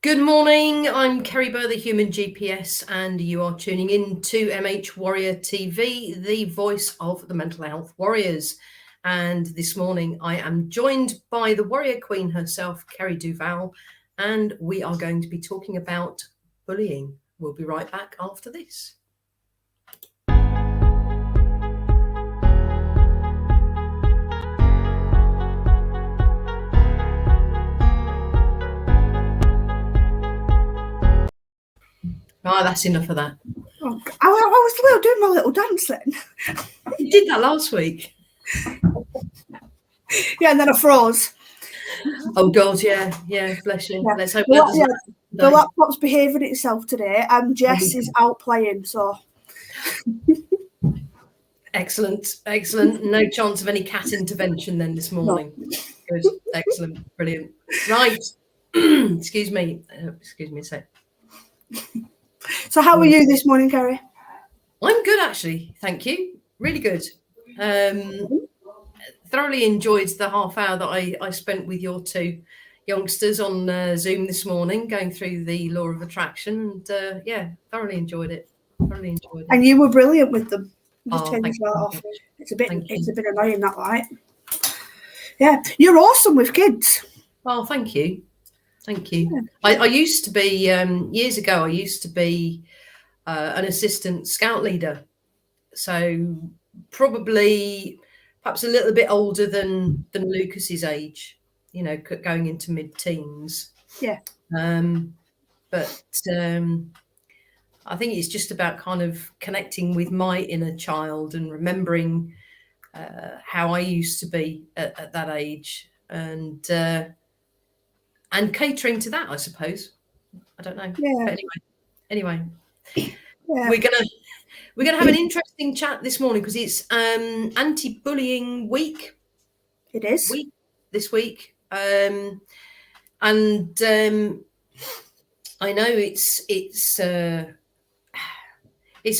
Good morning, I'm Kerry Burr, the Human GPS, and you are tuning in to MH Warrior TV, the voice of the mental health warriors. And this morning I am joined by the warrior queen herself, Kerry Duval, and we are going to be talking about bullying. We'll be right back after this. Oh, that's enough of that. Oh, I was doing my little dance then. You did that last week. Yeah, and then I froze. Oh God, yeah, bless you. Yeah. Let's hope the laptop's behaving itself today, and Jess is out playing. So excellent. No chance of any cat intervention then this morning. No. Good, excellent, brilliant. Right. Excuse me a sec. So how are you this morning, Kerry? I'm good, actually. Thank you. Really good. Thoroughly enjoyed the half hour that I spent with your two youngsters on Zoom this morning, going through the law of attraction. And yeah, thoroughly enjoyed it. And you were brilliant with them. Just thank that off. It's a bit annoying, that light. Yeah, you're awesome with kids. Oh, thank you. Yeah. I used to be, years ago, I used to be an assistant scout leader. So probably perhaps a little bit older than Lucas's age, you know, going into mid-teens. Yeah. But I think it's just about kind of connecting with my inner child and remembering how I used to be at that age, and catering to that, I suppose. I don't know. Yeah. But anyway. Yeah. We're gonna have an interesting chat this morning because it's anti-bullying week. It is this week, and I know it's an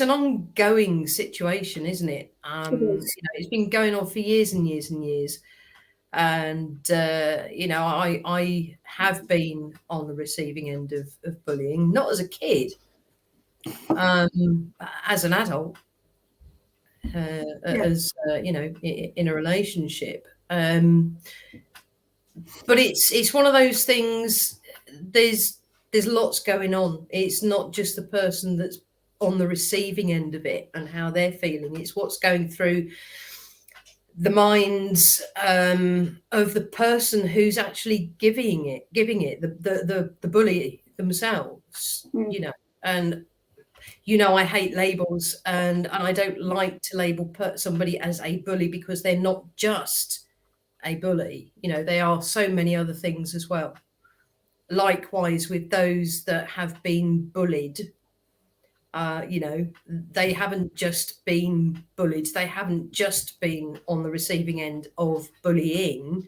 ongoing situation, isn't it? It is. You know, it's been going on for years and years and years. And, you know, I have been on the receiving end of bullying, not as a kid, as an adult, as, you know, in a relationship. But it's one of those things, there's lots going on. It's not just the person that's on the receiving end of it and how they're feeling. It's what's going through the minds of the person who's actually giving it the bully themselves. You know, and you know, I hate labels, and I don't like to label somebody as a bully because they're not just a bully. You know, they are so many other things as well. Likewise with those that have been bullied. You know, they haven't just been bullied. They haven't just been on the receiving end of bullying.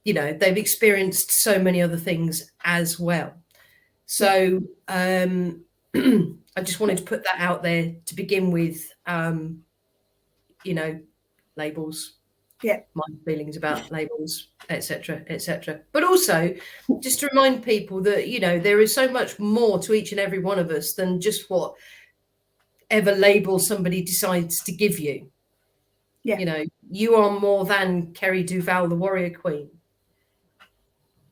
You know, they've experienced so many other things as well. So I just wanted to put that out there to begin with. You know, labels. Yeah. My feelings about labels, etc. But also just to remind people that, you know, there is so much more to each and every one of us than just whatever label somebody decides to give you. Yeah. You know, you are more than Kerry Duval, the warrior queen.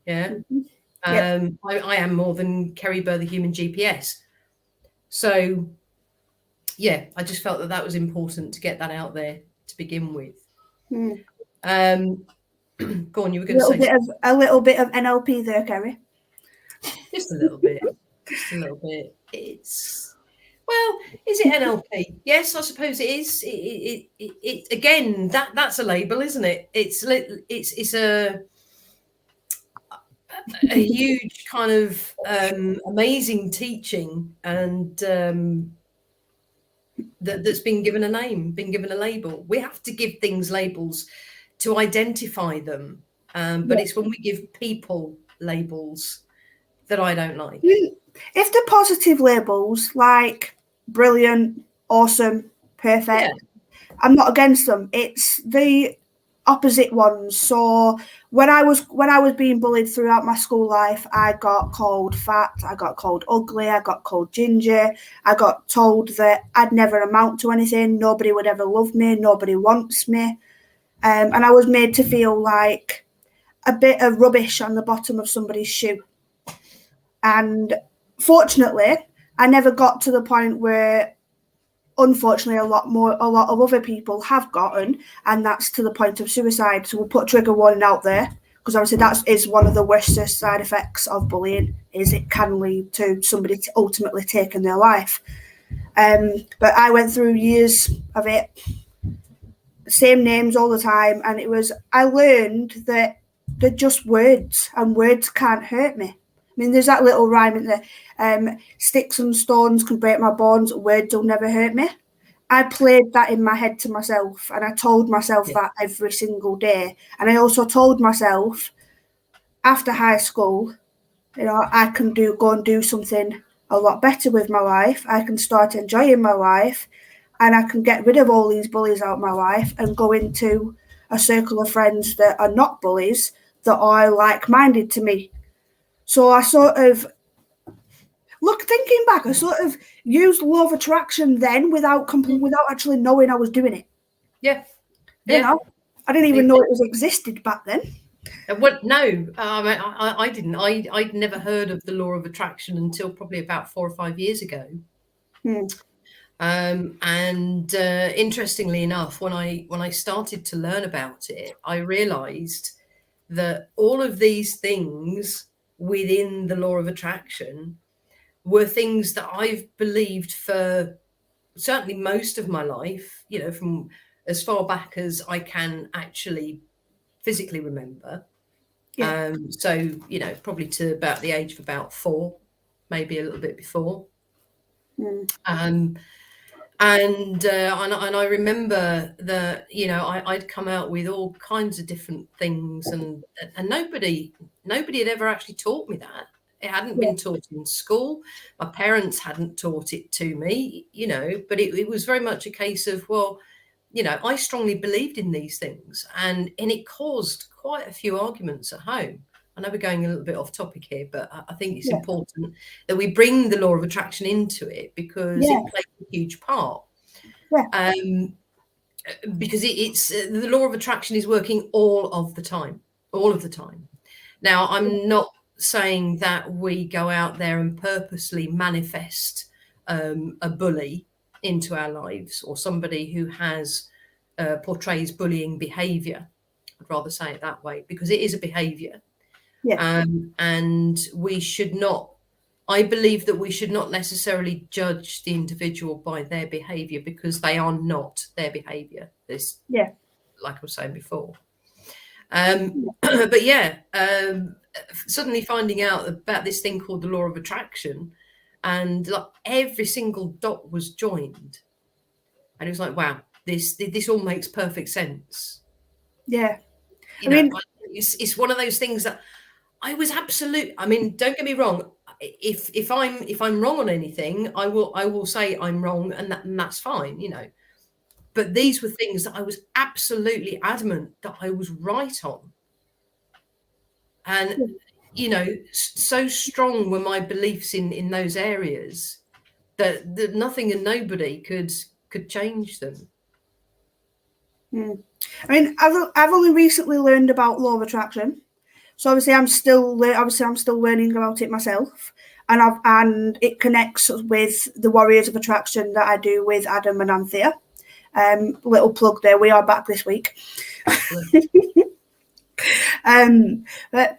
Yeah. I am more than Kerry Burr, the Human GPS. So yeah, I just felt that was important to get that out there to begin with. Go on, you were going to say a little bit of NLP there, Kerry. Just a little bit. It's, well, is it NLP? Yes, I suppose it is. It again, that's a label, isn't it? It's a huge kind of amazing teaching, and that's been given a name, been given a label. We have to give things labels to identify them, but it's when we give people labels that I don't like. If they're positive labels like brilliant, awesome, perfect, I'm not against them. It's the opposite ones. So when I was being bullied throughout my school life, I got called fat, I got called ugly, I got called ginger, I got told that I'd never amount to anything, nobody would ever love me, nobody wants me. And I was made to feel like a bit of rubbish on the bottom of somebody's shoe. And fortunately, I never got to the point where, unfortunately, a lot of other people have gotten, and that's to the point of suicide. So we'll put trigger warning out there, because obviously that is one of the worst side effects of bullying, is it can lead to somebody ultimately taking their life. But I went through years of it, same names all the time, and I learned that they're just words, and words can't hurt me. I mean, there's that little rhyme in there, sticks and stones can break my bones, words will never hurt me. I played that in my head to myself, and I told myself that every single day. And I also told myself after high school, I can go and do something a lot better with my life. I can start enjoying my life, and I can get rid of all these bullies out of my life and go into a circle of friends that are not bullies, that are like-minded to me. So I thinking back, I sort of used law of attraction then without actually knowing I was doing it. Yeah. I didn't even know it was existed back then. No, I didn't. I'd never heard of the law of attraction until probably about 4 or 5 years ago. And interestingly enough, when I started to learn about it, I realized that all of these things within the law of attraction were things that I've believed for certainly most of my life, from as far back as I can actually physically remember. So, probably to about the age of about 4, maybe a little bit before. And I remember that, I'd come out with all kinds of different things, and nobody had ever actually taught me that. It hadn't been taught in school. My parents hadn't taught it to me, but it was very much a case of, well, I strongly believed in these things, and it caused quite a few arguments at home. I know we're going a little bit off topic here, but I think it's important that we bring the law of attraction into it, because it plays a huge part. Because it's the law of attraction is working all of the time. Now, I'm not saying that we go out there and purposely manifest a bully into our lives, or somebody who has portrays bullying behavior. I'd rather say it that way, because it is a behavior. And we should not, I believe that we should not necessarily judge the individual by their behavior, because they are not their behavior. Like I was saying before. But suddenly finding out about this thing called the law of attraction, and like every single dot was joined, and it was like, wow, this all makes perfect sense. It's one of those things that I was absolute. I mean, don't get me wrong. If I'm wrong on anything, I will say I'm wrong, and that's fine, But these were things that I was absolutely adamant that I was right on. And, so strong were my beliefs in those areas that nothing and nobody could change them. I mean, I've only recently learned about law of attraction, so obviously I'm still learning about it myself, and it connects with the Warriors of Attraction that I do with Adam and Anthea. Little plug there. We are back this week. But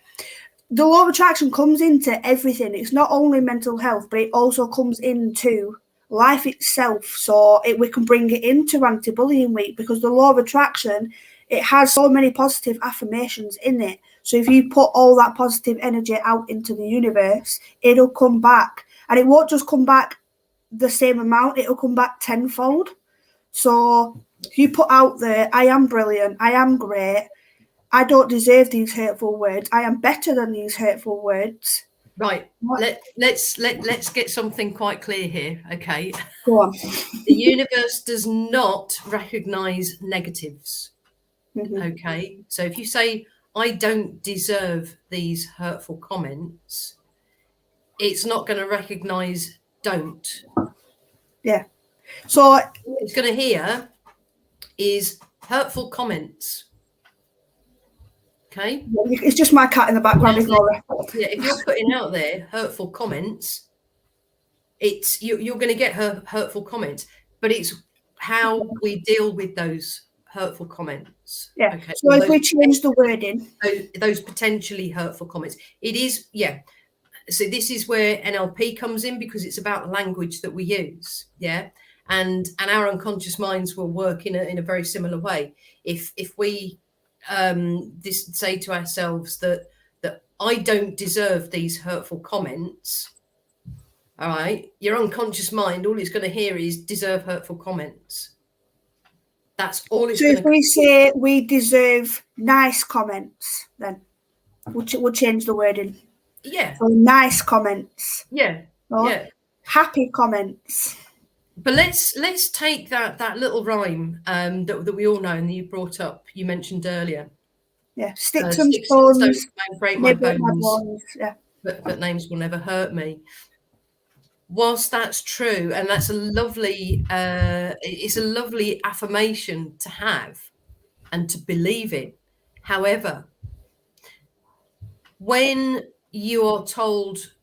the law of attraction comes into everything. It's not only mental health, but it also comes into life itself. So we can bring it into Anti-Bullying Week, because the law of attraction, it has so many positive affirmations in it. So if you put all that positive energy out into the universe, it'll come back. And it won't just come back the same amount, it'll come back tenfold. So if you put out there, I am brilliant, I am great, I don't deserve these hurtful words, I am better than these hurtful words. Right. Let's get something quite clear here. Okay. Go on. The universe does not recognize negatives. Okay, so if you say, I don't deserve these hurtful comments, it's not going to recognize don't. Yeah. So what it's going to hear is hurtful comments. Okay. It's just my cat in the background. Yeah, if you're putting out there hurtful comments, you're going to get hurtful comments, but it's how we deal with those hurtful comments. Yeah. Okay. So if we change the wording, those potentially hurtful comments, it is, yeah. So this is where NLP comes in, because it's about the language that we use. Yeah. And our unconscious minds will work in a very similar way. If we say to ourselves that I don't deserve these hurtful comments, all right, your unconscious mind, all it's going to hear is deserve hurtful comments. That's all it's so going if to. we say we deserve nice comments, then we'll change the wording. Yeah. So nice comments. Yeah. Yeah. Happy comments. But let's take that little rhyme that we all know and that you brought up, you mentioned earlier. Yeah, sticks and stones don't break my bones. Yeah. But names will never hurt me. Whilst that's true, and that's a lovely, it's a lovely affirmation to have and to believe in. However, when you are told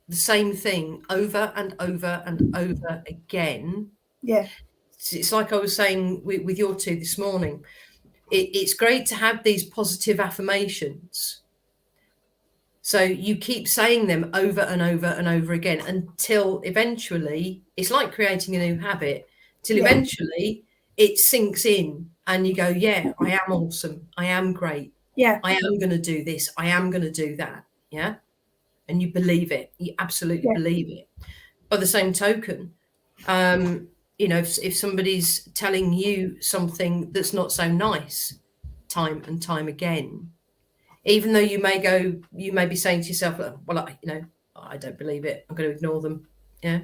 the same thing over and over and over again, yeah, it's like I was saying with your two this morning. It's great to have these positive affirmations. So you keep saying them over and over and over again until eventually, it's like creating a new habit, till eventually it sinks in and you go, yeah, I am awesome. I am great. Yeah. I am going to do this. I am going to do that. Yeah. And you believe it. You absolutely believe it. By the same token, you know, if somebody's telling you something that's not so nice time and time again, even though you may be saying to yourself, well, I don't believe it, I'm going to ignore them. Yeah.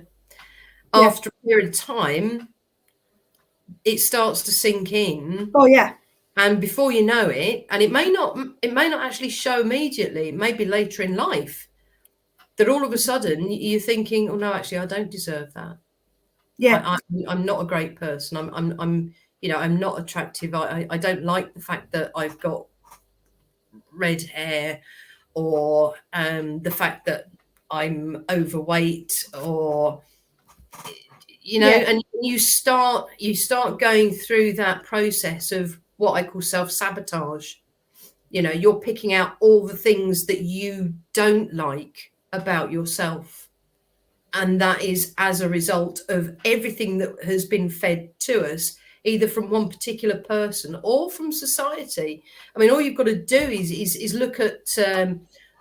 After a period of time, it starts to sink in. Oh yeah. And before you know it, and it may not actually show immediately, it may be later in life, that all of a sudden you're thinking, oh no, actually I don't deserve that. Yeah. I'm not a great person. I'm not attractive. I don't like the fact that I've got red hair, or the fact that I'm overweight, or and you start going through that process of what I call self-sabotage. You're picking out all the things that you don't like about yourself, and that is as a result of everything that has been fed to us, either from one particular person or from society. I mean, all you've got to do is look at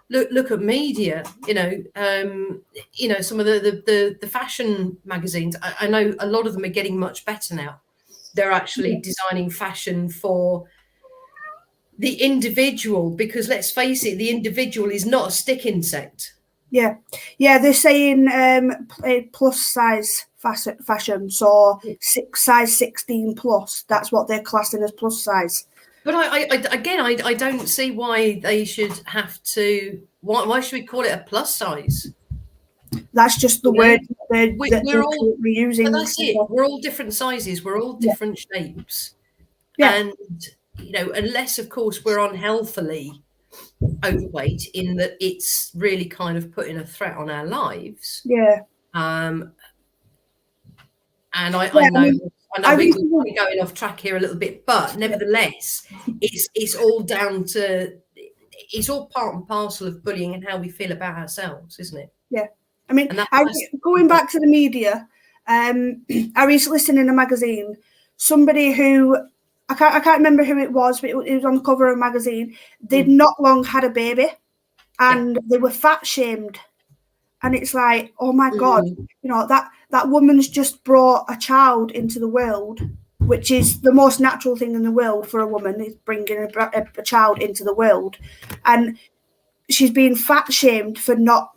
look at media. Some of the fashion magazines. I know a lot of them are getting much better now. They're actually designing fashion for the individual, because let's face it, the individual is not a stick insect. Yeah, they're saying plus size fashion, so size 16 plus. That's what they're classing as plus size. But I don't see why they should have to. Why should we call it a plus size? That's just the word we're all using. But that's it. We're all different sizes. We're all different shapes. Yeah. And unless of course we're unhealthily overweight, in that it's really kind of putting a threat on our lives. Yeah. And I know we're going off track here a little bit, but nevertheless, it's all down to, it's all part and parcel of bullying and how we feel about ourselves, isn't it? Yeah. I mean, going back to the media, I recently seen in a magazine somebody who, I can't remember who it was, but it was on the cover of a magazine. They'd not long had a baby, and they were fat shamed. And it's like, oh my God, that woman's just brought a child into the world, which is the most natural thing in the world for a woman, is bringing a child into the world. And she's being fat shamed for not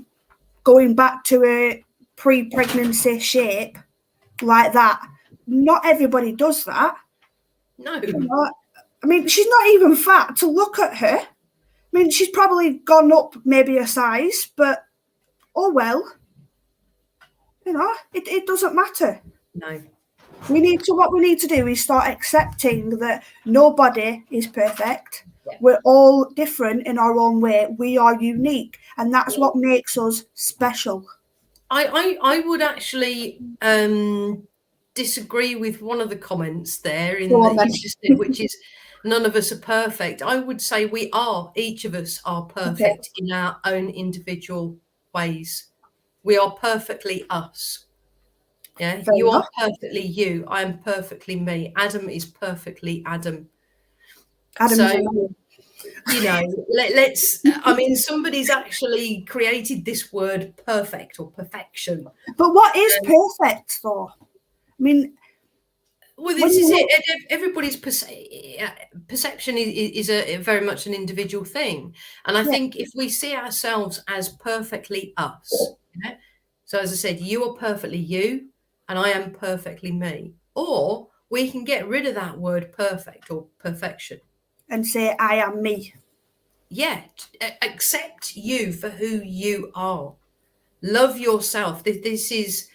going back to a pre-pregnancy shape like that. Not everybody does that. No. I mean, she's not even fat to look at her. I mean, she's probably gone up maybe a size, but oh well. You know, it doesn't matter. No. What we need to do is start accepting that nobody is perfect. Yeah. We're all different in our own way. We are unique, and that's what makes us special. I would actually disagree with one of the comments there in Go on, that then. you just did, which is none of us are perfect. I would say each of us are perfect in our own individual ways. We are perfectly us. Yeah, Fair you enough. are perfectly you. I am perfectly me. Adam is perfectly Adam. Adam is So, you know, let's, I mean, somebody's actually created this word perfect or perfection. But what is perfect, though? I mean, well, this is it. Everybody's perception is a very much an individual thing. And I think if we see ourselves as perfectly us, yeah? So as I said, you are perfectly you and I am perfectly me. Or we can get rid of that word perfect or perfection. And say, I am me. Yeah, accept you for who you are. Love yourself. This is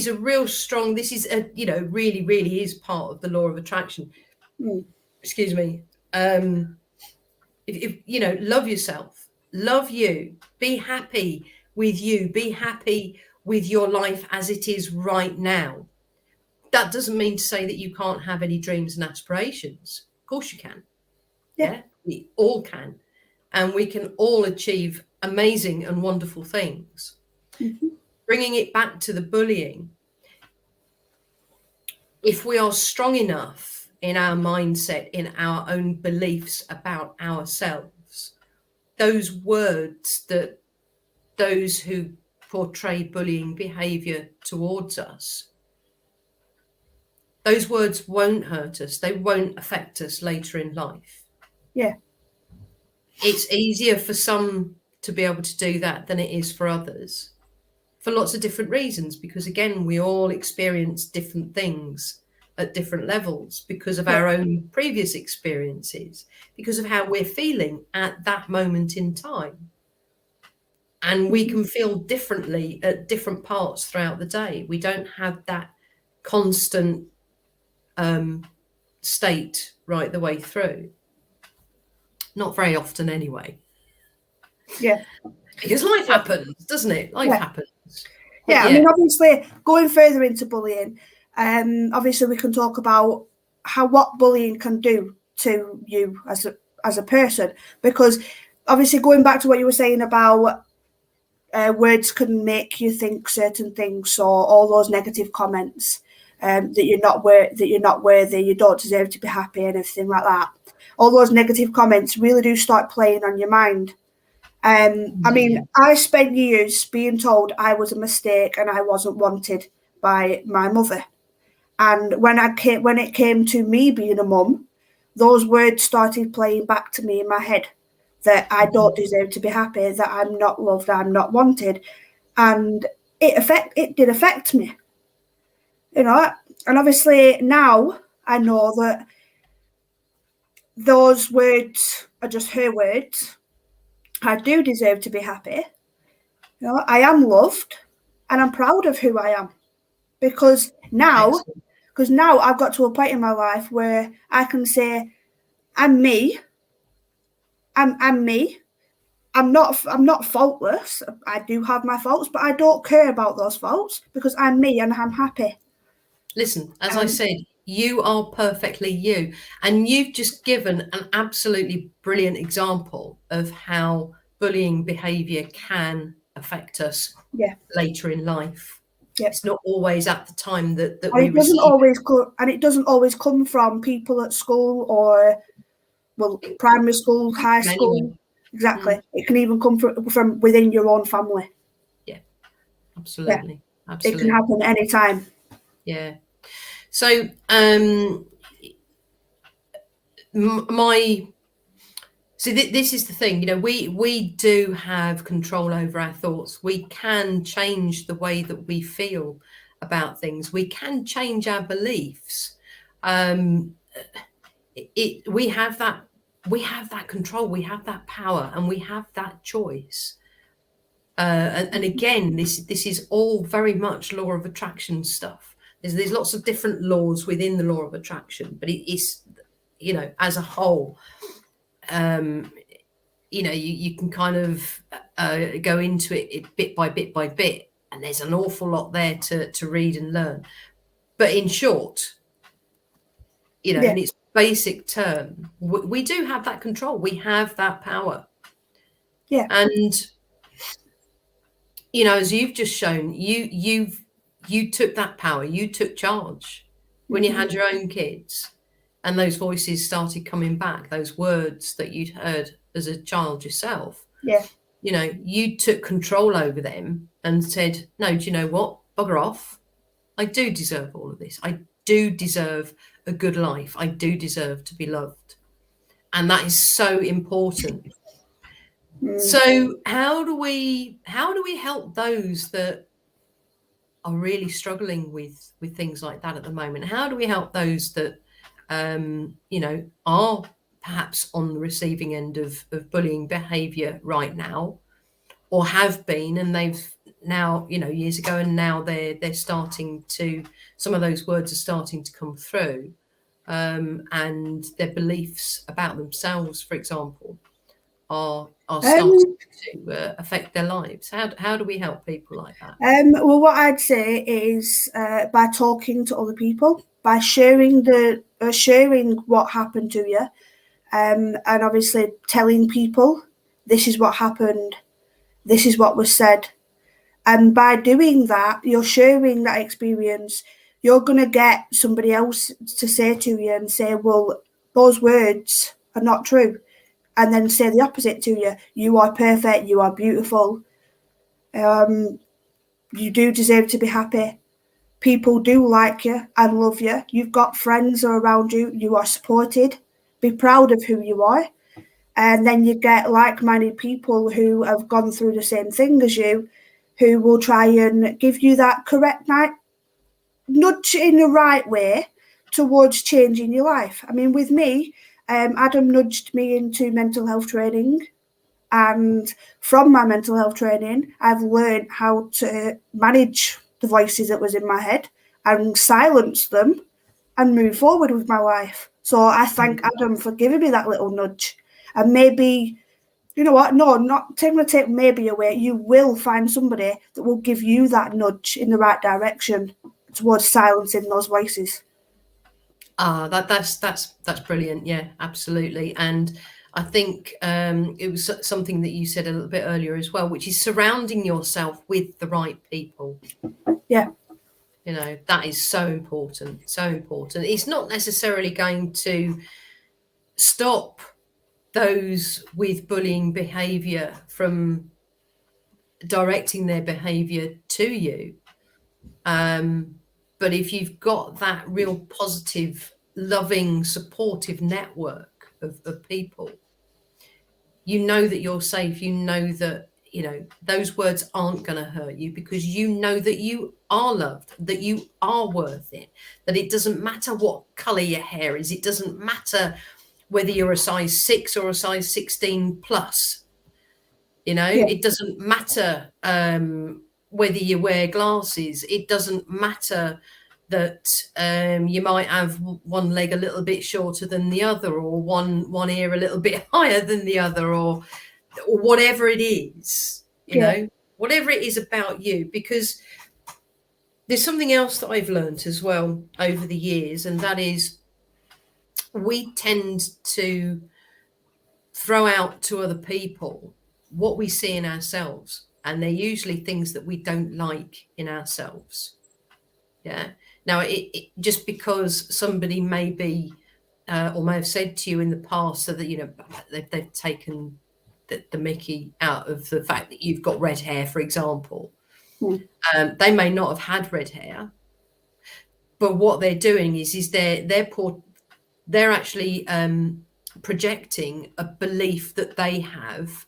a real strong, this is a, you know, really, really is part of the law of attraction. Excuse me. If you know, love yourself, love you, be happy with you, be happy with your life as it is right now. That doesn't mean to say that you can't have any dreams and aspirations. Of course you can. Yeah, we all can. And we can all achieve amazing and wonderful things. Bringing it back to the bullying, if we are strong enough in our mindset, in our own beliefs about ourselves, those words that those who portray bullying behavior towards us, those words won't hurt us. They won't affect us later in life. Yeah. It's easier for some to be able to do that than it is for others, for lots of different reasons, because again, we all experience different things at different levels because of our own previous experiences, because of how we're feeling at that moment in time. And we can feel differently at different parts throughout the day. We don't have that constant state right the way through. Not very often anyway. Yeah. Because life happens, doesn't it? Life happens. Yeah, I mean, obviously, going further into bullying, obviously we can talk about what bullying can do to you as a person, because obviously going back to what you were saying about words can make you think certain things, or all those negative comments, that you're not worthy, you don't deserve to be happy, and everything like that. All those negative comments really do start playing on your mind. I mean, I spent years being told I was a mistake and I wasn't wanted by my mother. And when it came to me being a mum, those words started playing back to me in my head, that I don't deserve to be happy, that I'm not loved, I'm not wanted. And it did affect me. You know, and obviously now I know that those words are just her words. I do deserve to be happy. You know, I am loved and I'm proud of who I am, because now I've got to a point in my life where I can say, I'm me. I'm me. I'm not faultless. I do have my faults, but I don't care about those faults because I'm me and I'm happy. Listen, as I said, you are perfectly you. And you've just given an absolutely brilliant example of how bullying behaviour can affect us later in life. Yeah. It's not always at the time that we receive it. And it doesn't always come from people at school or, well, primary school, high school. Anyone. Exactly. It can even come from within your own family. Yeah, absolutely. Yeah. Absolutely. It can happen any time. Yeah. So this is the thing, you know, we do have control over our thoughts. We can change the way that we feel about things. We can change our beliefs. we have that control, we have that power, and we have that choice. And again, this is all very much law of attraction stuff. There's lots of different laws within the law of attraction, but it's, you know, as a whole, you know, you can kind of go into it bit by bit by bit, and there's an awful lot there to read and learn. But in short, you know, in its basic term, we do have that control. We have that power. Yeah. And, you know, as you've just shown, you took that power, you took charge when you had your own kids, and those voices started coming back, those words that you'd heard as a child yourself. Yeah. You know, you took control over them and said, no, do you know what? Bugger off. I do deserve all of this. I do deserve a good life. I do deserve to be loved. And that is so important. So how do we help those that are really struggling with things like that at the moment? How do we help those that you know, are perhaps on the receiving end of bullying behavior right now, or have been, and they've now, you know, years ago, and now they're starting to, some of those words are starting to come through, and their beliefs about themselves, for example, are starting to affect their lives. How do we help people like that? Well, what I'd say is by talking to other people, by sharing what happened to you, and obviously telling people this is what happened, this is what was said. And by doing that, you're sharing that experience. You're going to get somebody else to say to you and say, well, those words are not true. And then say the opposite to you. You are perfect. You are beautiful. You do deserve to be happy. People do like you and love you. You've got friends around you. You are supported. Be proud of who you are. And then you get like-minded people who have gone through the same thing as you, who will try and give you that correct nudge in the right way towards changing your life. I mean, with me, Adam nudged me into mental health training. And from my mental health training, I've learned how to manage the voices that was in my head and silence them and move forward with my life. So I thank Adam for giving me that little nudge. And maybe, you know what, no, not going to take maybe away. You will find somebody that will give you that nudge in the right direction towards silencing those voices. That's brilliant. Yeah, absolutely. And I think it was something that you said a little bit earlier as well, which is surrounding yourself with the right people. Yeah. You know, that is so important, so important. It's not necessarily going to stop those with bullying behavior from directing their behavior to you. But if you've got that real positive, loving, supportive network of people, you know that you're safe. You know that, you know, those words aren't going to hurt you, because you know that you are loved, that you are worth it, that it doesn't matter what colour your hair is. It doesn't matter whether you're a size 6 or a size 16 plus. You know, It doesn't matter whether you wear glasses. It doesn't matter that you might have one leg a little bit shorter than the other, or one ear a little bit higher than the other, or whatever it is, you know, whatever it is about you. Because there's something else that I've learned as well over the years, and that is we tend to throw out to other people what we see in ourselves, and they're usually things that we don't like in ourselves. Yeah. Now, it just because somebody may be or may have said to you in the past, so that, you know, they've taken the mickey out of the fact that you've got red hair, for example. They may not have had red hair, but what they're doing is they're actually projecting a belief that they have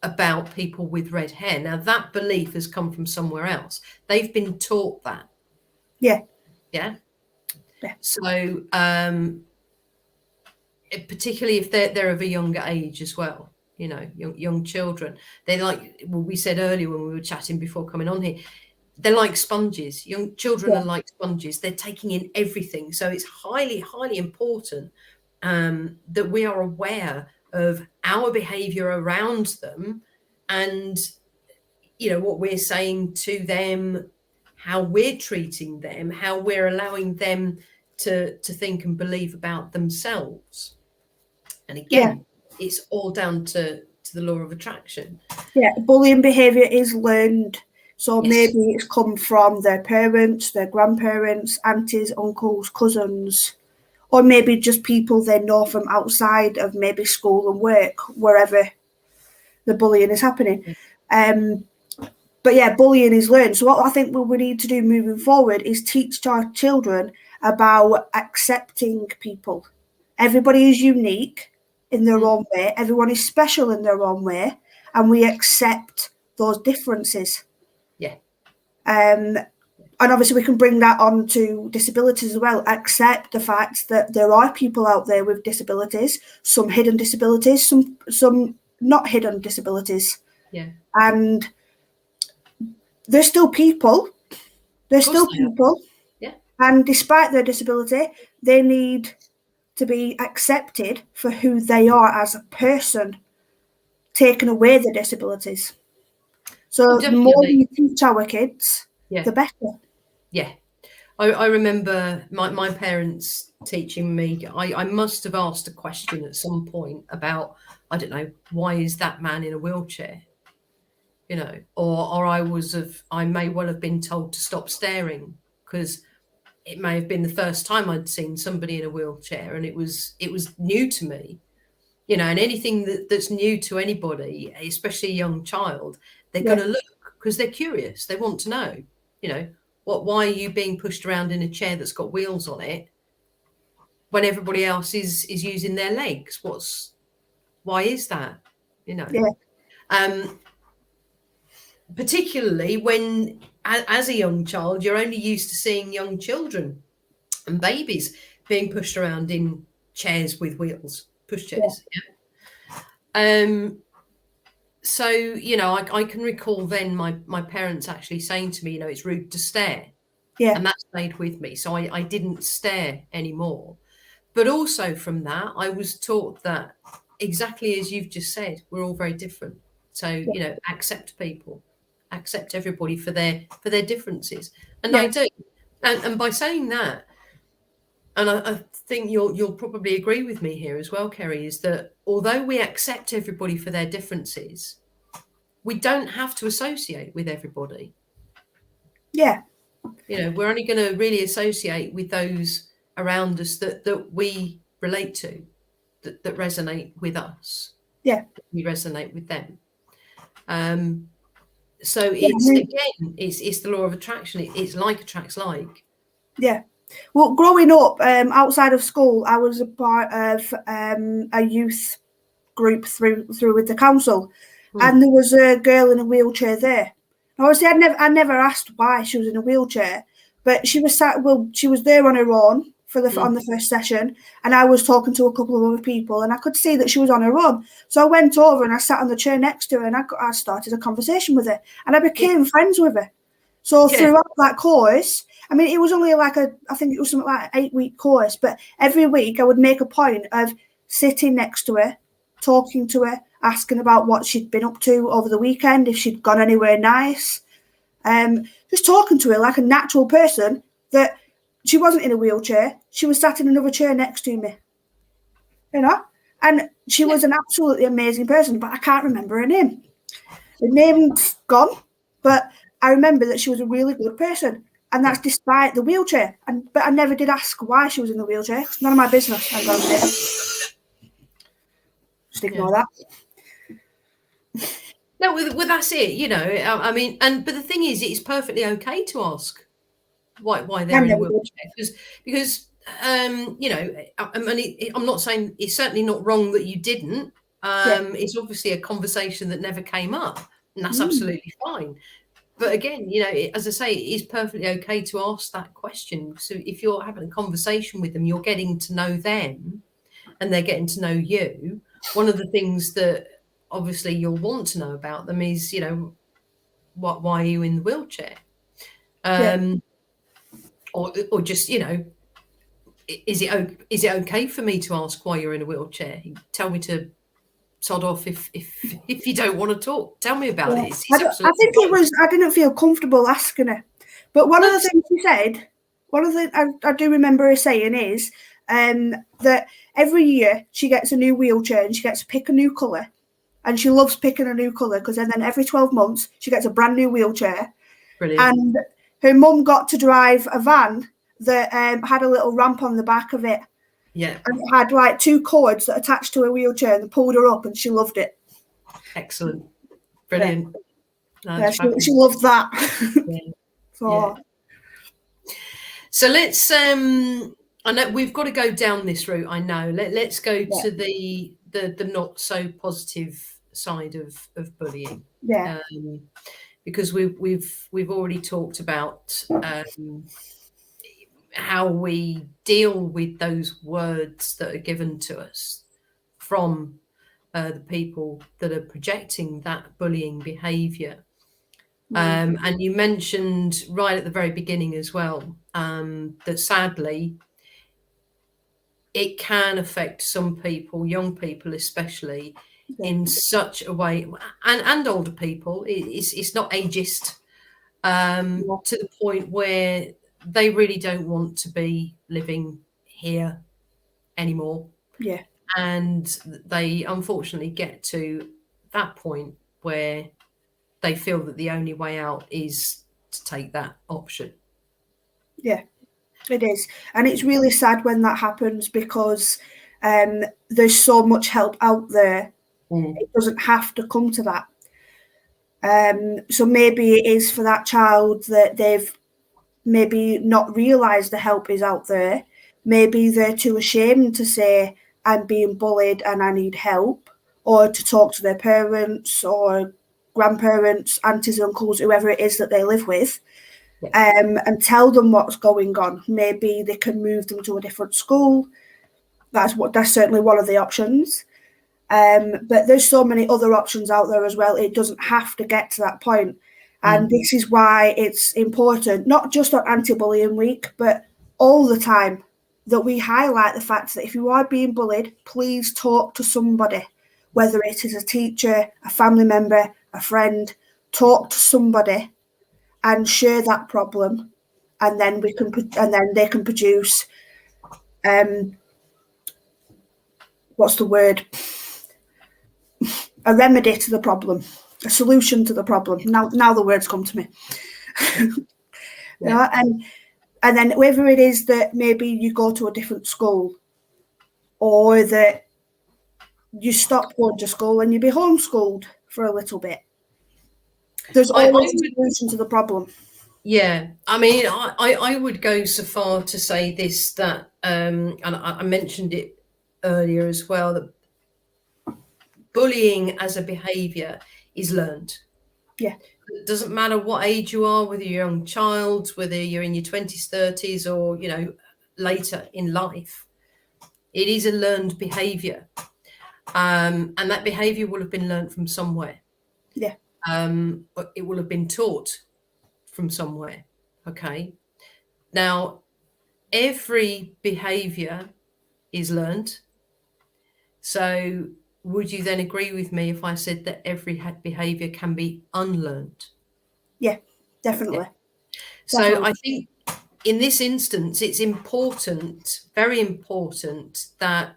about people with red hair. Now, that belief has come from somewhere else. They've been taught that. Yeah. Yeah. Yeah. So particularly if they're of a younger age as well. You know, young children. They like, well, we said earlier when we were chatting before coming on here, they're like sponges. Young children are like sponges. They're taking in everything. So it's highly, highly important that we are aware of our behavior around them, and, you know, what we're saying to them, how we're treating them, how we're allowing them to think and believe about themselves. And again, it's all down to the law of attraction. Yeah, bullying behaviour is learned. So Yes. maybe it's come from their parents, their grandparents, aunties, uncles, cousins, or maybe just people they know from outside of maybe school and work, wherever the bullying is happening. But yeah, bullying is learned. So what I think we need to do moving forward is teach our children about accepting people. Everybody is unique in their own way. Everyone is special in their own way, and we accept those differences. Yeah. And obviously we can bring that on to disabilities as well. Accept the fact that there are people out there with disabilities, some hidden disabilities, some not hidden disabilities. Yeah. And they're still people. They're still people. Yeah. And despite their disability, they need to be accepted for who they are as a person, taking away their disabilities. So the more we teach our kids, the better. Yeah. I remember my parents teaching me, I must have asked a question at some point about, I don't know, why is that man in a wheelchair? You know, or I may well have been told to stop staring, because it may have been the first time I'd seen somebody in a wheelchair, and it was new to me, you know. And anything that's new to anybody, especially a young child, they're going to look, because they're curious. They want to know, you know, why are you being pushed around in a chair that's got wheels on it when everybody else is using their legs? Why is that? You know, particularly when, as a young child, you're only used to seeing young children and babies being pushed around in chairs with wheels, pushchairs. So, you know, I can recall then my parents actually saying to me, you know, it's rude to stare. Yeah. And that stayed with me. So I didn't stare anymore. But also from that, I was taught that, exactly as you've just said, we're all very different. So, you know, accept people, accept everybody for their differences. And I do. And by saying that, and I think you'll probably agree with me here as well, Kerry, is that although we accept everybody for their differences, we don't have to associate with everybody. Yeah. You know, we're only going to really associate with those around us that we relate to, that resonate with us. Yeah. We resonate with them. So it's the law of attraction. It's like attracts like. Yeah. Well, growing up outside of school, I was a part of a youth group through with the council, and there was a girl in a wheelchair there. Obviously, I never asked why she was in a wheelchair, but she was she was there on her own on the first session, and I was talking to a couple of other people, and I could see that she was on her own. So I went over and I sat on the chair next to her, and I started a conversation with her, and I became friends with her. So throughout that course, I mean, it was only like I think it was something like an 8-week course, but every week I would make a point of sitting next to her, talking to her, asking about what she'd been up to over the weekend, if she'd gone anywhere nice, just talking to her like a natural person, that she wasn't in a wheelchair. She was sat in another chair next to me, you know, and she was an absolutely amazing person, but I can't remember her name. The name's gone, but I remember that she was a really good person, and that's despite the wheelchair. But I never did ask why she was in the wheelchair. It's none of my business. I'm going to just ignore that. No, well, that's it. You know, I mean, but the thing is, it's perfectly okay to ask why they're in a wheelchair, because you know, I mean, I'm not saying, it's certainly not wrong that you didn't. It's obviously a conversation that never came up, and that's absolutely fine. But again, you know, as I say, it is perfectly okay to ask that question. So if you're having a conversation with them, you're getting to know them, and they're getting to know you, one of the things that obviously you'll want to know about them is, why are you in the wheelchair? Or just, is it okay for me to ask why you're in a wheelchair? Tell me to sod off if you don't want to talk. Tell me about it. It's I absolutely think it was, I didn't feel comfortable asking her. But one of the things she said, one of the I do remember her saying is that every year she gets a new wheelchair and she gets to pick a new colour. And she loves picking a new colour because then every 12 months she gets a brand new wheelchair. brilliant. And her mum got to drive a van that had a little ramp on the back of it. Yeah. And it had like 2 cords that attached to her wheelchair and they pulled her up and she loved it. Excellent. Brilliant. Yeah, she loved that. Yeah. So let's I know we've got to go down this route. I know. Let's go to the not so positive side of bullying. Yeah. Because we've already talked about how we deal with those words that are given to us from the people that are projecting that bullying behaviour. And you mentioned right at the very beginning as well that sadly it can affect some people, young people especially, in such a way, and older people. It's not ageist to the point where they really don't want to be living here anymore. Yeah. And they unfortunately get to that point where they feel that the only way out is to take that option. Yeah, it is. And it's really sad when that happens because there's so much help out there. It doesn't have to come to that. So maybe it is for that child that they've maybe not realised the help is out there. Maybe they're too ashamed to say, I'm being bullied and I need help, or to talk to their parents or grandparents, aunties, uncles, whoever it is that they live with, and tell them what's going on. Maybe they can move them to a different school. That's certainly one of the options. But there's so many other options out there as well. It doesn't have to get to that point. And this is why it's important, not just on Anti-Bullying Week, but all the time, that we highlight the fact that if you are being bullied, please talk to somebody, whether it is a teacher, a family member, a friend. Talk to somebody and share that problem, and then they can produce what's the word? A remedy to the problem, a solution to the problem. Now the words come to me. And then whether it is that maybe you go to a different school, or that you stop going to school and you be homeschooled for a little bit. There's always a solution to the problem. Yeah, I mean, I would go so far to say this, that and I mentioned it earlier as well, that bullying as a behaviour is learned. Yeah. It doesn't matter what age you are, whether you're a young child, whether you're in your 20s, 30s, or later in life. It is a learned behaviour, and that behaviour will have been learned from somewhere. Yeah. It will have been taught from somewhere. Okay. Now, every behaviour is learned. So would you then agree with me if I said that every behaviour can be unlearned? Yeah, definitely. So I think in this instance, it's important, very important, that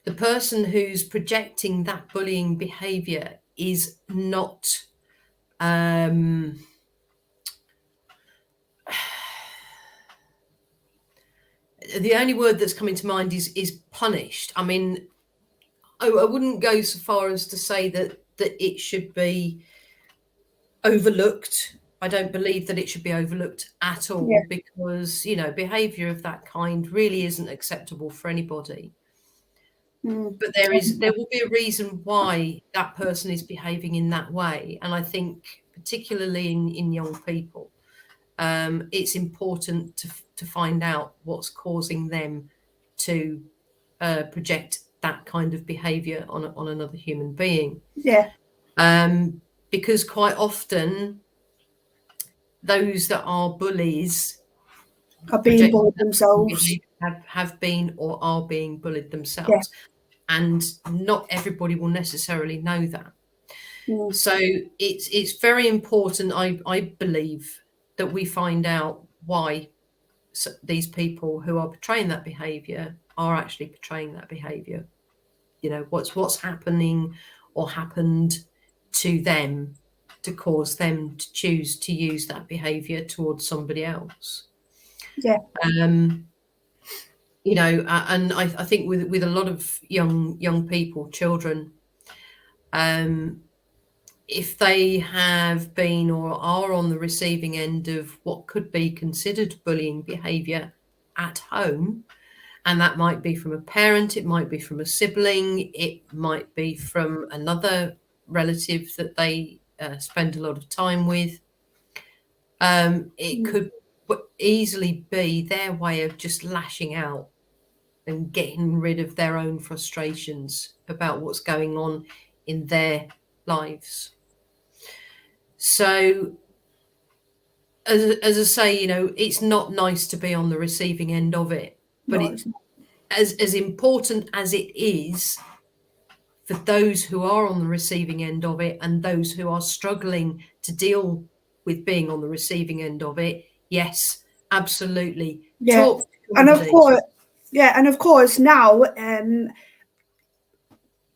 the person who's projecting that bullying behaviour is not the only word that's coming to mind is punished. I mean, I wouldn't go so far as to say that it should be overlooked. I don't believe that it should be overlooked at all, because behaviour of that kind really isn't acceptable for anybody. But there will be a reason why that person is behaving in that way, and I think particularly in young people, it's important to find out what's causing them to project that kind of behaviour on another human being. Yeah. Because quite often those that are bullies Are being bullied that themselves. behaviour have been or are being bullied themselves. Yeah. And not everybody will necessarily know that. Mm. So it's very important, I believe, that we find out why these people who are portraying that behaviour are actually portraying that behaviour. You know, what's happening or happened to them to cause them to choose to use that behaviour towards somebody else. Yeah. You know, and I think with a lot of young people, children, if they have been or are on the receiving end of what could be considered bullying behaviour at home, and that might be from a parent, it might be from a sibling, it might be from another relative that they spend a lot of time with, it could easily be their way of just lashing out and getting rid of their own frustrations about what's going on in their lives. So, as I say, you know, it's not nice to be on the receiving end of it, but No, it's as important as it is for those who are on the receiving end of it and those who are struggling to deal with being on the receiving end of it. Yes, absolutely. yeah. Talk to And of somebody. course, yeah, and of course now,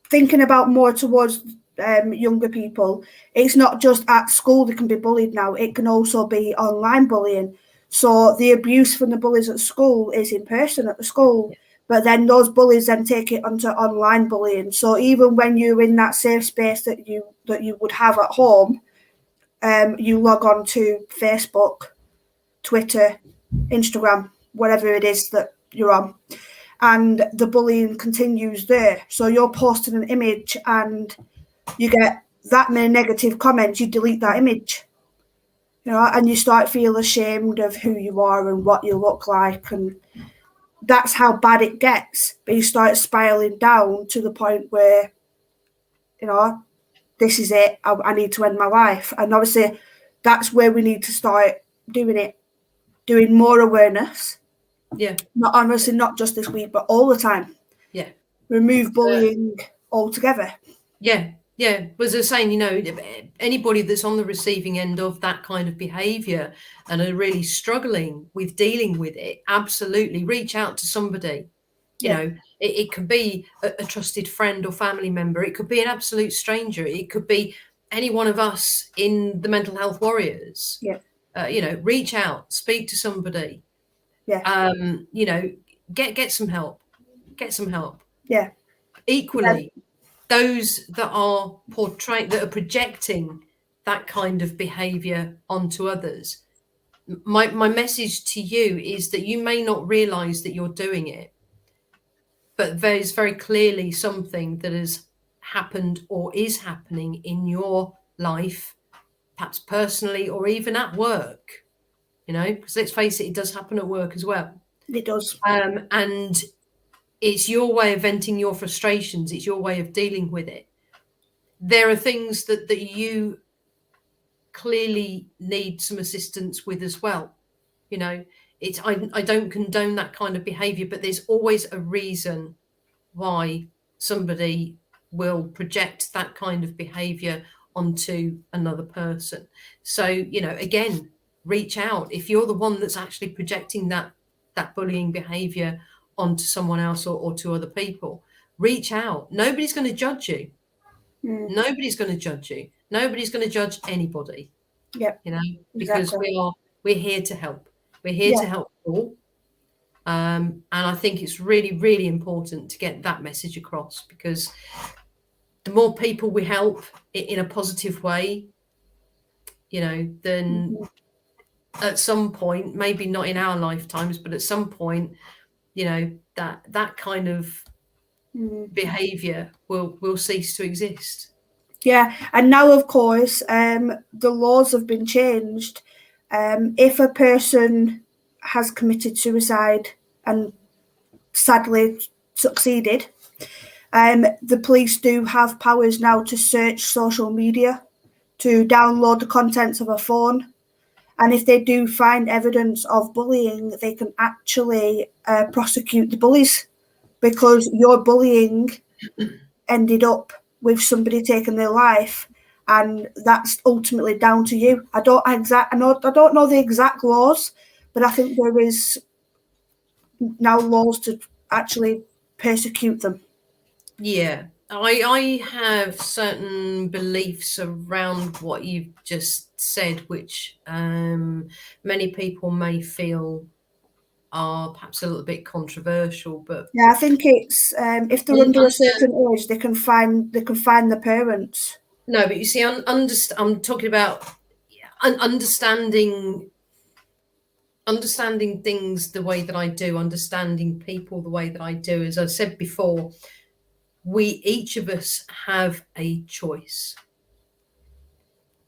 thinking about more towards younger people, it's not just at school they can be bullied now, it can also be online bullying. So the abuse from the bullies at school is in person at the school, but then those bullies then take it onto online bullying. So even when you're in that safe space that you would have at home, you log on to Facebook, Twitter, Instagram, whatever it is that you're on, and the bullying continues there. So you're posting an image and you get that many negative comments, you delete that image, you know, and you start feeling ashamed of who you are and what you look like, and that's how bad it gets. But you start spiraling down to the point where, you know, this is it, I need to end my life. And obviously that's where we need to start doing more awareness. Yeah. Not honestly, not just this week, but all the time. Yeah. Remove bullying altogether. Yeah. Yeah. As I was saying, you know, anybody that's on the receiving end of that kind of behaviour and are really struggling with dealing with it, absolutely reach out to somebody. You know, it could be a trusted friend or family member. It could be an absolute stranger. It could be any one of us in the Mental Health Warriors. Yeah. You know, reach out, speak to somebody. Yeah. You know, get some help. Get some help. Yeah. Equally, those that are projecting that kind of behaviour onto others. My message to you is that you may not realise that you're doing it, but there's very clearly something that has happened or is happening in your life, perhaps personally or even at work, you know, because let's face it, it does happen at work as well. It does. And it's your way of venting your frustrations. It's your way of dealing with it. There are things that you clearly need some assistance with as well. You know, I don't condone that kind of behaviour, but there's always a reason why somebody will project that kind of behaviour onto another person. So, you know, again, reach out. If you're the one that's actually projecting that bullying behaviour onto someone else or to other people, reach out. Nobody's going to judge you. Nobody's going to judge you. Nobody's going to judge anybody. Yeah. You know, because we're here to help. We're here to help all. And I think it's really, really important to get that message across, because the more people we help in a positive way, you know, then at some point, maybe not in our lifetimes, but at some point, you know, that kind of behaviour will cease to exist. Yeah, and now of course, the laws have been changed. If a person has committed suicide and sadly succeeded. The police do have powers now to search social media, to download the contents of a phone. And if they do find evidence of bullying, they can actually prosecute the bullies, because your bullying ended up with somebody taking their life, and that's ultimately down to you. I don't know the exact laws, but I think there is now laws to actually persecute them. Yeah, I have certain beliefs around what you've just said, which many people may feel are perhaps a little bit controversial, but Yeah, I think it's if they're under a certain age, they can find the parents. No, but you see, I'm talking about understanding things the way that I do, understanding people the way that I do. As I said before, each of us have a choice.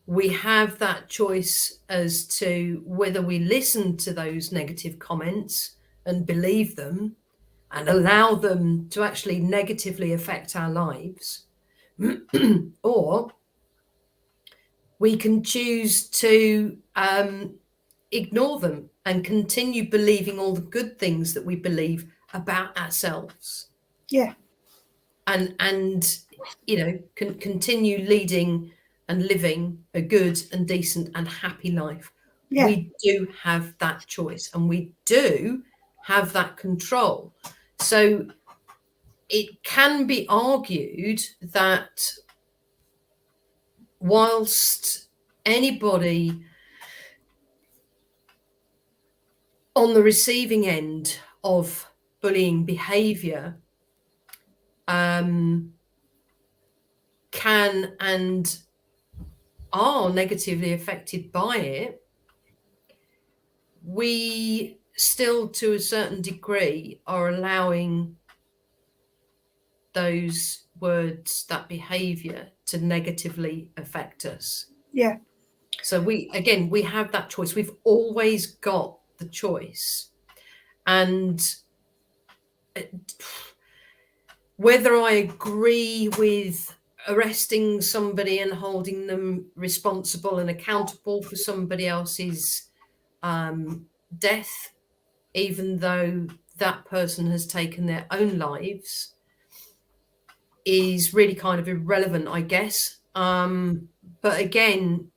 We have that choice as to whether we listen to those negative comments and believe them and allow them to actually negatively affect our lives, or we can choose to ignore them and continue believing all the good things that we believe about ourselves. Yeah. And continue leading and living a good and decent and happy life. Yeah. We do have that choice, and we do have that control. So it can be argued that whilst anybody on the receiving end of bullying behaviour can and are negatively affected by it, we still, to a certain degree, are allowing those words, that behaviour, to negatively affect us. Yeah. So we have that choice. We've always got the choice. And whether I agree with arresting somebody and holding them responsible and accountable for somebody else's death, even though that person has taken their own lives, is really kind of irrelevant, I guess. But again,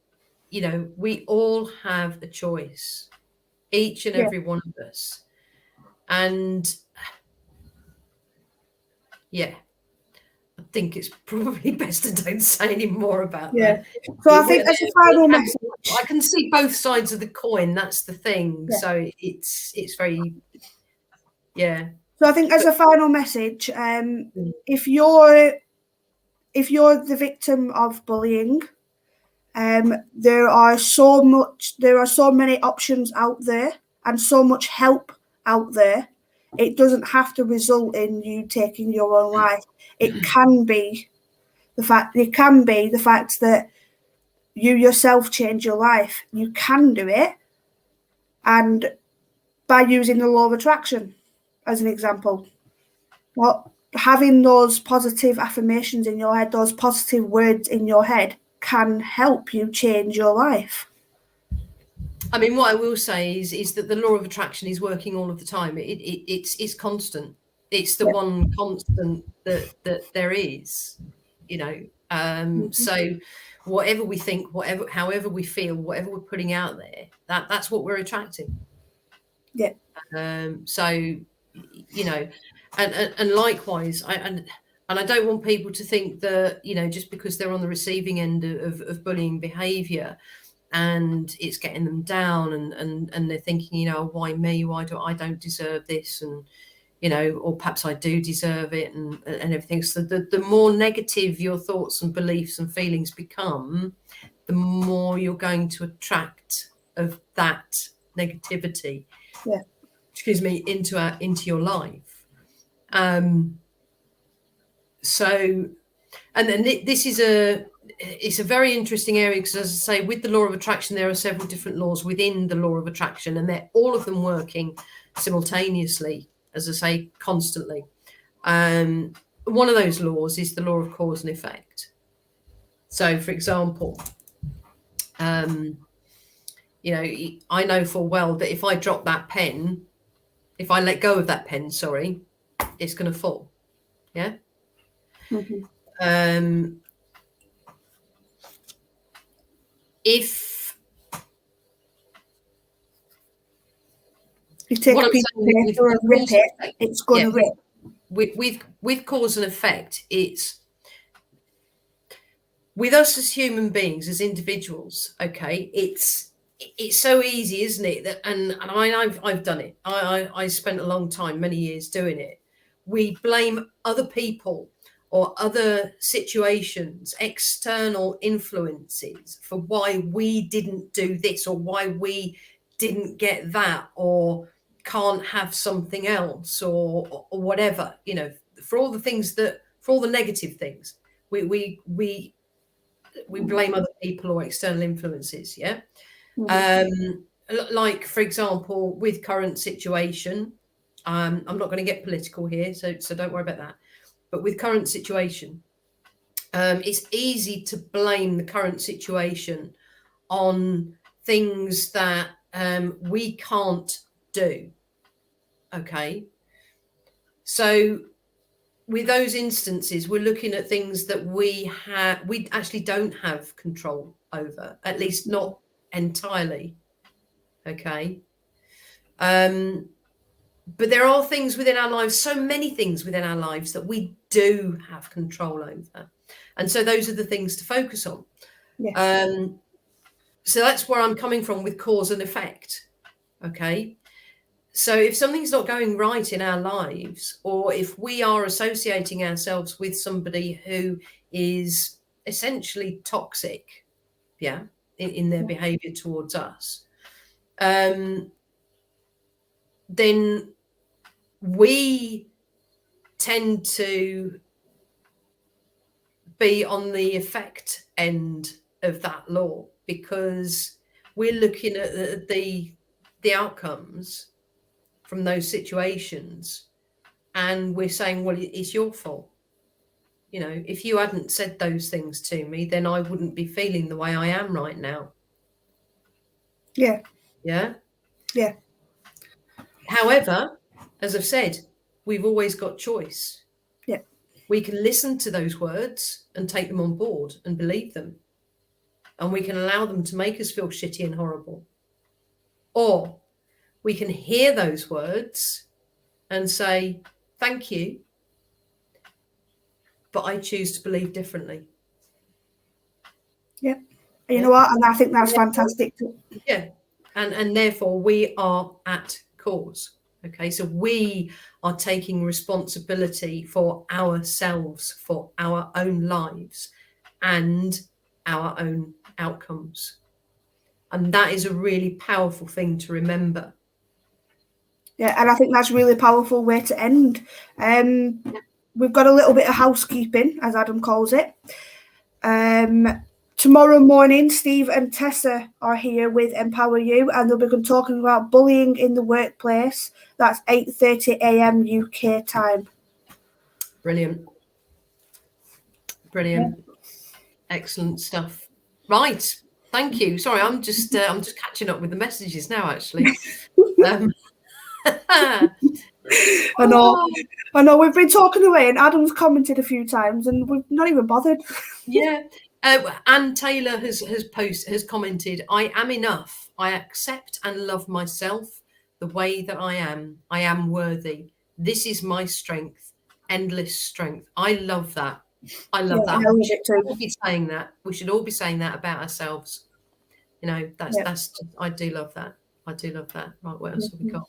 we all have a choice, each and every one of us. And yeah, I think it's probably best to don't say any more about that. So I think as a final message, I can see both sides of the coin. That's the thing. Yeah. So it's very, yeah. So I think as a final message, if you're the victim of bullying, there are so many options out there and so much help out there. It doesn't have to result in you taking your own life. It can be the fact that you yourself change your life. You can do it, and by using the law of attraction as an example. Well, having those positive affirmations in your head, those positive words in your head, can help you change your life. I mean, what I will say is that the law of attraction is working all of the time. It's constant. It's the one constant that there is, So whatever we think, however we feel, whatever we're putting out there, that's what we're attracting. Yeah. So, and likewise, I don't want people to think that, just because they're on the receiving end of bullying behaviour and it's getting them down and they're thinking, why me? Why I don't deserve this? And, or perhaps I do deserve it and everything. So the more negative your thoughts and beliefs and feelings become, the more you're going to attract of that negativity. Yeah. Into your life. So, and then this is it's a very interesting area, because, as I say, with the law of attraction, there are several different laws within the law of attraction, and they're all of them working simultaneously, as I say, constantly. One of those laws is the law of cause and effect. So, for example, you know, I know full well that if I drop that pen, if I let go of that pen, sorry, it's going to fall. Yeah. If you take a piece of paper and rip it, it's going to rip. With cause and effect, it's with us as human beings, as individuals. Okay, it's so easy, isn't it? That and I've done it. I spent a long time, many years doing it. We blame other people or other situations, external influences for why we didn't do this or why we didn't get that or can't have something else or whatever, you know, for all the things that, for all the negative things, we blame other people or external influences. Yeah. Like, for example, with current situation, I'm not going to get political here, so don't worry about that. But with current situation, it's easy to blame the current situation on things that we can't do. Okay. So with those instances, we're looking at things that we actually don't have control over, at least not entirely. Okay. But there are things within our lives, so many things within our lives that we do have control over. And so those are the things to focus on. Yes. So that's where I'm coming from with cause and effect. Okay. So if something's not going right in our lives, or if we are associating ourselves with somebody who is essentially toxic, yeah, in their behavior towards us, then we tend to be on the effect end of that law because we're looking at the outcomes from those situations and we're saying, well, it's your fault. You know, if you hadn't said those things to me, then I wouldn't be feeling the way I am right now. Yeah. Yeah. Yeah. However, as I've said, we've always got choice. Yeah. We can listen to those words and take them on board and believe them. And we can allow them to make us feel shitty and horrible. Or we can hear those words and say, thank you, but I choose to believe differently. Yeah. You know what? And I think that's fantastic. Yeah. And therefore we are at cause. Okay. So we are taking responsibility for ourselves, for our own lives and our own outcomes. And that is a really powerful thing to remember. Yeah, and I think that's a really powerful way to end. We've got a little bit of housekeeping, as Adam calls it. Tomorrow morning, Steve and Tessa are here with Empower You, and they'll be talking about bullying in the workplace. That's 8:30 a.m. UK time. Brilliant. Brilliant. Yeah. Excellent stuff. Right. Thank you. Sorry, I'm just catching up with the messages now, actually. I know we've been talking away and Adam's commented a few times and we've not even bothered. Yeah. Anne Taylor has commented, I am enough. I accept and love myself the way that I am. I am worthy. This is my strength, endless strength. I love that. I love that. We should all be saying that. We should all be saying that about ourselves. You know, that's I do love that. I do love that. Right, what else have we got?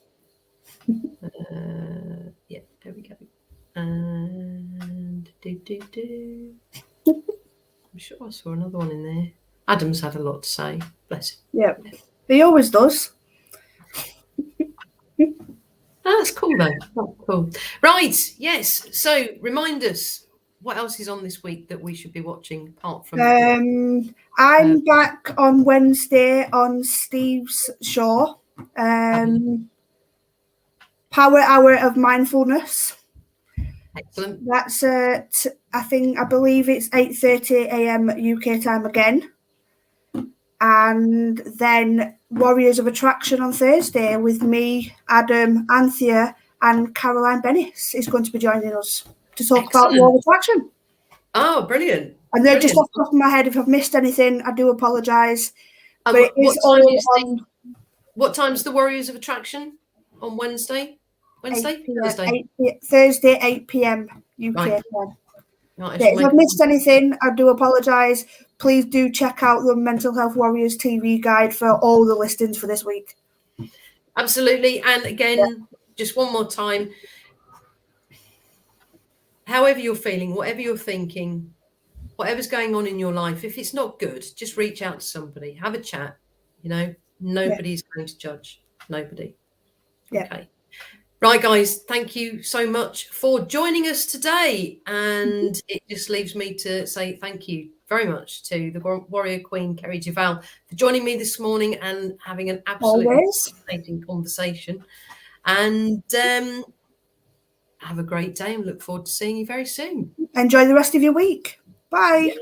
Yeah, there we go. And I'm sure I saw another one in there. Adam's had a lot to say. Bless him. Yeah, he always does. That's cool though. That's cool. Right, yes. So remind us, what else is on this week that we should be watching apart from I'm back on Wednesday on Steve's show. Power Hour of Mindfulness. Excellent. That's I believe it's 8:30 a.m. UK time again. And then Warriors of Attraction on Thursday with me, Adam, Anthea, and Caroline Bennis is going to be joining us to talk about Law of Attraction. Oh, brilliant. And they're just off the top of my head. If I've missed anything, I do apologise. But it is what time's the Warriors of Attraction on Wednesday? Thursday, 8 p.m. UK time. Right, if I've missed anything, I do apologise. Please do check out the Mental Health Warriors TV guide for all the listings for this week. Absolutely. And again, just one more time, however you're feeling, whatever you're thinking, whatever's going on in your life, if it's not good, just reach out to somebody, have a chat. Nobody's going to judge. Nobody. Okay. Right, guys, thank you so much for joining us today. And it just leaves me to say thank you very much to the Warrior Queen, Kerry Duval, for joining me this morning and having an absolutely fascinating conversation. And have a great day and look forward to seeing you very soon. Enjoy the rest of your week. Bye. Yay.